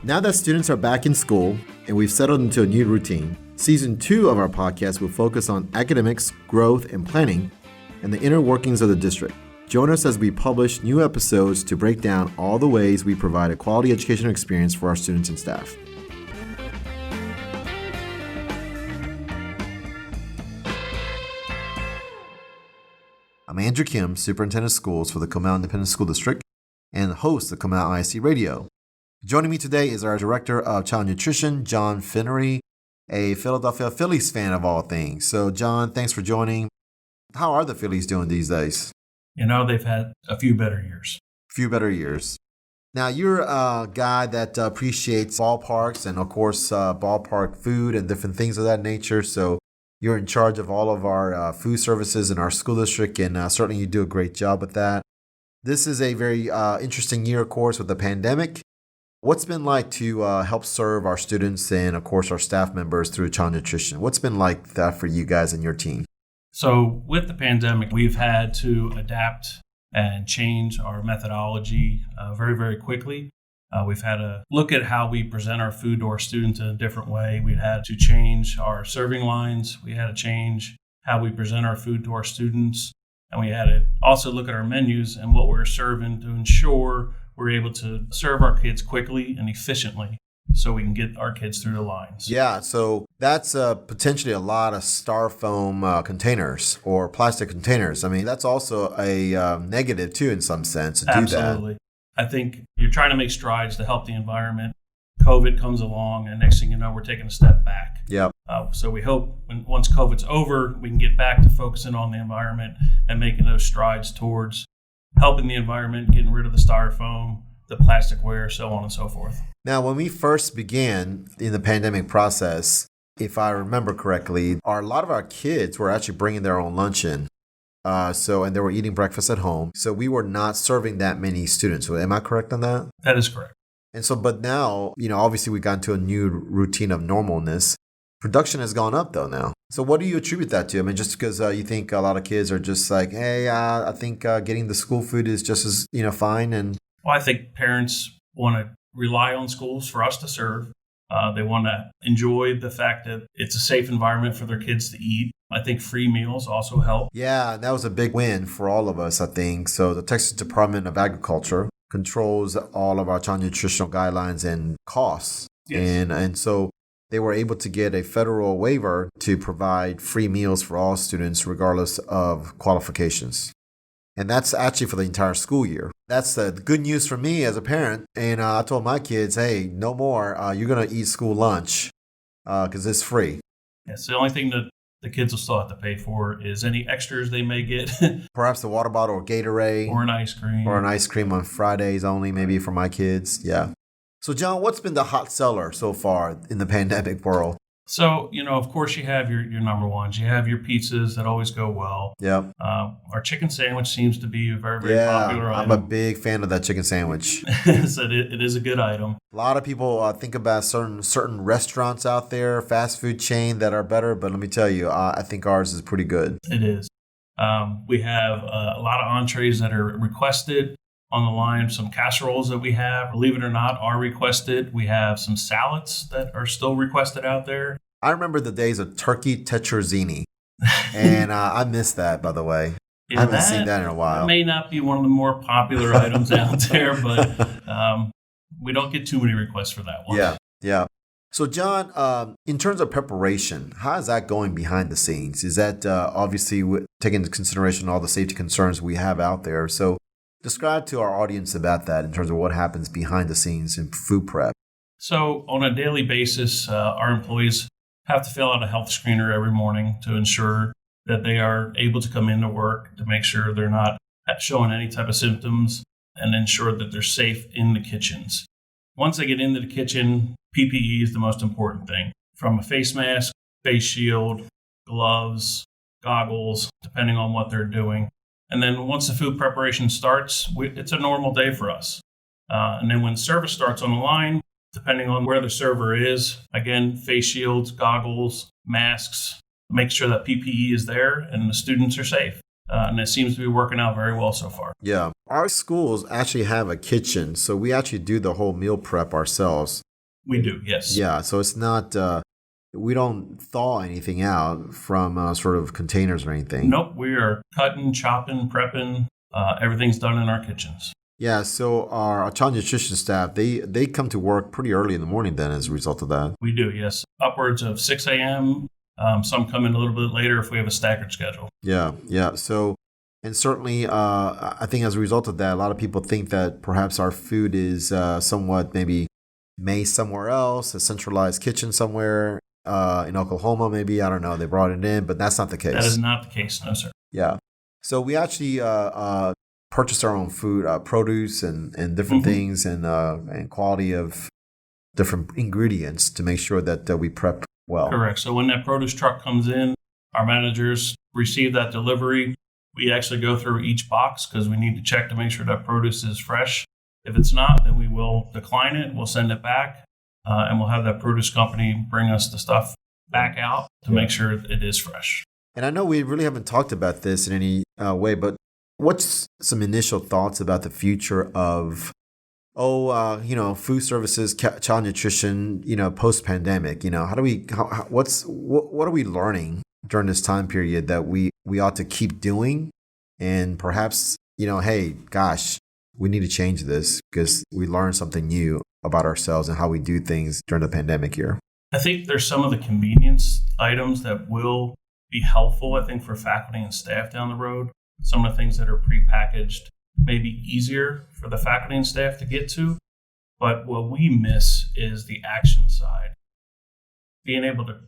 Now that students are back in school and we've settled into a new routine, Season 2 of our podcast will focus on academics, growth, and planning, and the inner workings of the district. Join us as we publish new episodes to break down all the ways we provide a quality educational experience for our students and staff. I'm Andrew Kim, Superintendent of Schools for the Comal Independent School District and host of Comal ISD Radio. Joining me today is our Director of Child Nutrition, John Finerghty, a Philadelphia Phillies fan of all things. So, John, thanks for joining. How are the Phillies doing these days? You know, they've had a few better years. Now, you're a guy that appreciates ballparks and, of course, ballpark food and different things of that nature. So you're in charge of all of our food services in our school district, and certainly you do a great job with that. This is a very interesting year, of course, with the pandemic. What's been like to help serve our students and, of course, our staff members through child nutrition? What's been like that for you guys and your team? So with the pandemic, we've had to adapt and change our methodology very, very quickly. We've had to look at how we present our food to our students in a different way. We had to change our serving lines. We had to change how we present our food to our students. And we had to also look at our menus and what we're serving to ensure we're able to serve our kids quickly and efficiently so we can get our kids through the lines. Yeah, so that's potentially a lot of styrofoam containers or plastic containers. I mean, that's also a negative too in some sense to do that. Absolutely. I think you're trying to make strides to help the environment. COVID comes along, and next thing you know, we're taking a step back. Yep. So we hope once COVID's over, we can get back to focusing on the environment and making those strides towards helping the environment, getting rid of the styrofoam, the plasticware, so on and so forth. Now, when we first began in the pandemic process, if I remember correctly, a lot of our kids were actually bringing their own lunch in. And they were eating breakfast at home. So we were not serving that many students. Am I correct on that? That is correct. And so, but now, obviously we got into a new routine of normalness. Production has gone up though now. So what do you attribute that to? I mean, just because you think a lot of kids are just like, hey, I think getting the school food is just as, fine. And well, I think parents want to rely on schools for us to serve. They want to enjoy the fact that it's a safe environment for their kids to eat. I think free meals also help. Yeah, that was a big win for all of us, I think. So the Texas Department of Agriculture controls all of our child nutritional guidelines and costs. Yes. And so they were able to get a federal waiver to provide free meals for all students regardless of qualifications. And that's actually for the entire school year. That's the good news for me as a parent. And I told my kids, hey, no more. You're going to eat school lunch because it's free. Yes, the only thing that the kids will still have to pay for is any extras they may get. Perhaps a water bottle or Gatorade. Or an ice cream. Or an ice cream on Fridays only, maybe for my kids. Yeah. So, John, what's been the hot seller so far in the pandemic world? So, of course, you have your number ones. You have your pizzas that always go well. Yep. Our chicken sandwich seems to be a very, very popular item. I'm a big fan of that chicken sandwich. So it is a good item. A lot of people think about certain restaurants out there, fast food chain that are better. But let me tell you, I think ours is pretty good. It is. We have a lot of entrees that are requested on the line. Some casseroles that we have, believe it or not, are requested. We have some salads that are still requested out there. I remember the days of turkey tetrazzini, and I miss that, by the way. Yeah, I haven't seen that in a while. It may not be one of the more popular items out there, but we don't get too many requests for that one. Yeah. So, John, in terms of preparation, how is that going behind the scenes? Is that obviously taking into consideration all the safety concerns we have out there? So describe to our audience about that in terms of what happens behind the scenes in food prep. So on a daily basis, our employees have to fill out a health screener every morning to ensure that they are able to come into work, to make sure they're not showing any type of symptoms, and ensure that they're safe in the kitchens. Once they get into the kitchen, PPE is the most important thing. From a face mask, face shield, gloves, goggles, depending on what they're doing. And then once the food preparation starts, it's a normal day for us. And then when service starts on the line, depending on where the server is, again, face shields, goggles, masks, make sure that PPE is there and the students are safe. And it seems to be working out very well so far. Yeah. Our schools actually have a kitchen, so we actually do the whole meal prep ourselves. We do, yes. Yeah, so it's not, we don't thaw anything out from sort of containers or anything. Nope, we are cutting, chopping, prepping. Everything's done in our kitchens. Yeah, so our child nutrition staff, they come to work pretty early in the morning then as a result of that. We do, yes. Upwards of 6 a.m. Some come in a little bit later if we have a staggered schedule. Yeah. So, and certainly, I think as a result of that, a lot of people think that perhaps our food is somewhat maybe made somewhere else, a centralized kitchen somewhere in Oklahoma, maybe. I don't know. They brought it in, but that's not the case. That is not the case, no, sir. Yeah. So we actually purchase our own food, produce and different things and quality of different ingredients to make sure that we prep well. Correct. So when that produce truck comes in, our managers receive that delivery. We actually go through each box because we need to check to make sure that produce is fresh. If it's not, then we will decline it. We'll send it back, and we'll have that produce company bring us the stuff back out to make sure it is fresh. And I know we really haven't talked about this in any way, but what's some initial thoughts about the future of food services, child nutrition, post-pandemic? What are we learning during this time period that we ought to keep doing? And perhaps, hey, gosh, we need to change this because we learned something new about ourselves and how we do things during the pandemic year. I think there's some of the convenience items that will be helpful, I think, for faculty and staff down the road. Some of the things that are prepackaged may be easier for the faculty and staff to get to, but what we miss is the action side. Being able to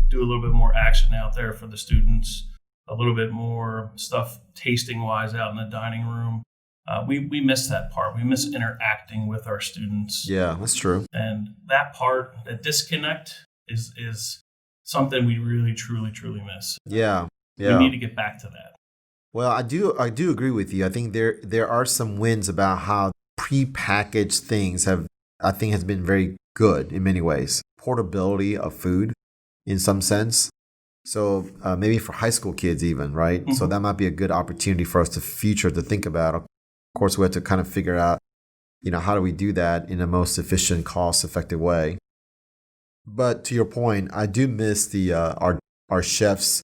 do a little bit more action out there for the students, a little bit more stuff tasting-wise out in the dining room. We miss that part. We miss interacting with our students. Yeah, that's true. And that part, that disconnect, is something we really, truly, truly miss. Yeah. We need to get back to that. Well, I do agree with you. I think there are some wins about how prepackaged things has been very good in many ways. Portability of food in some sense. So maybe for high school kids even, right? Mm-hmm. So that might be a good opportunity for us to think about. Of course, we have to kind of figure out, how do we do that in the most efficient, cost-effective way. But to your point, I do miss the our chefs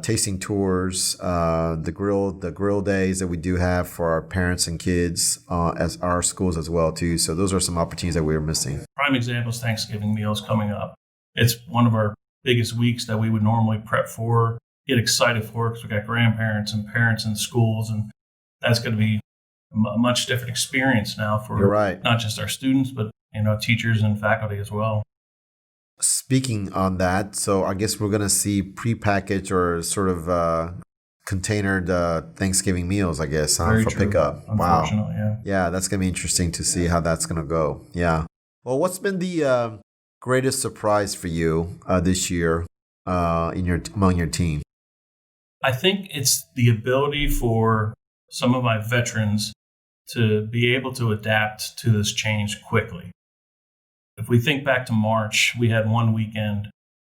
tasting tours, the grill days that we do have for our parents and kids as our schools as well too. So those are some opportunities that we are missing. Prime example is Thanksgiving meals coming up. It's one of our biggest weeks that we would normally prep for, get excited for, because we got grandparents and parents in schools, and that's going to be a much different experience now for not just our students, but teachers and faculty as well. Speaking on that, so I guess we're going to see prepackaged or sort of containered Thanksgiving meals, I guess, for pickup. Wow. Yeah, that's going to be interesting to see how that's going to go. Yeah. Well, what's been the greatest surprise for you this year among your team? I think it's the ability for some of my veterans to be able to adapt to this change quickly. If we think back to March, we had one weekend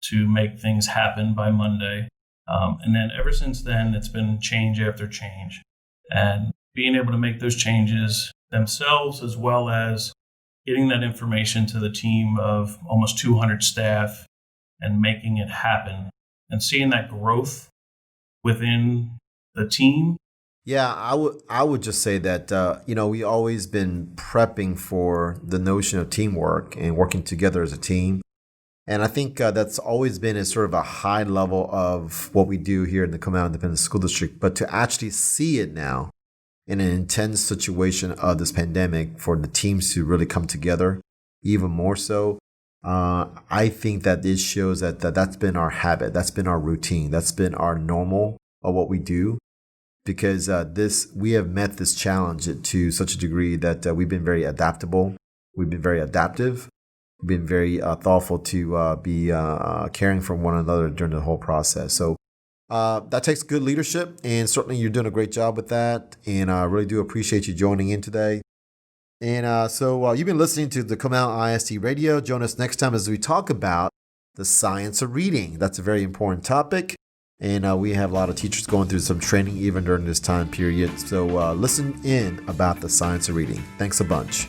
to make things happen by Monday. And then ever since then, it's been change after change. And being able to make those changes themselves, as well as getting that information to the team of almost 200 staff and making it happen and seeing that growth within the team. Yeah, I would just say that, we always been prepping for the notion of teamwork and working together as a team. And I think that's always been a sort of a high level of what we do here in the Comal Independent School District. But to actually see it now in an intense situation of this pandemic for the teams to really come together even more so, I think that this shows that that's been our habit. That's been our routine. That's been our normal of what we do. Because we have met this challenge to such a degree that we've been very adaptable. We've been very adaptive. We've been very thoughtful to be caring for one another during the whole process. So that takes good leadership, and certainly you're doing a great job with that. And I really do appreciate you joining in today. And so you've been listening to the Comal ISD Radio. Join us next time as we talk about the science of reading. That's a very important topic. And we have a lot of teachers going through some training even during this time period. So listen in about the science of reading. Thanks a bunch.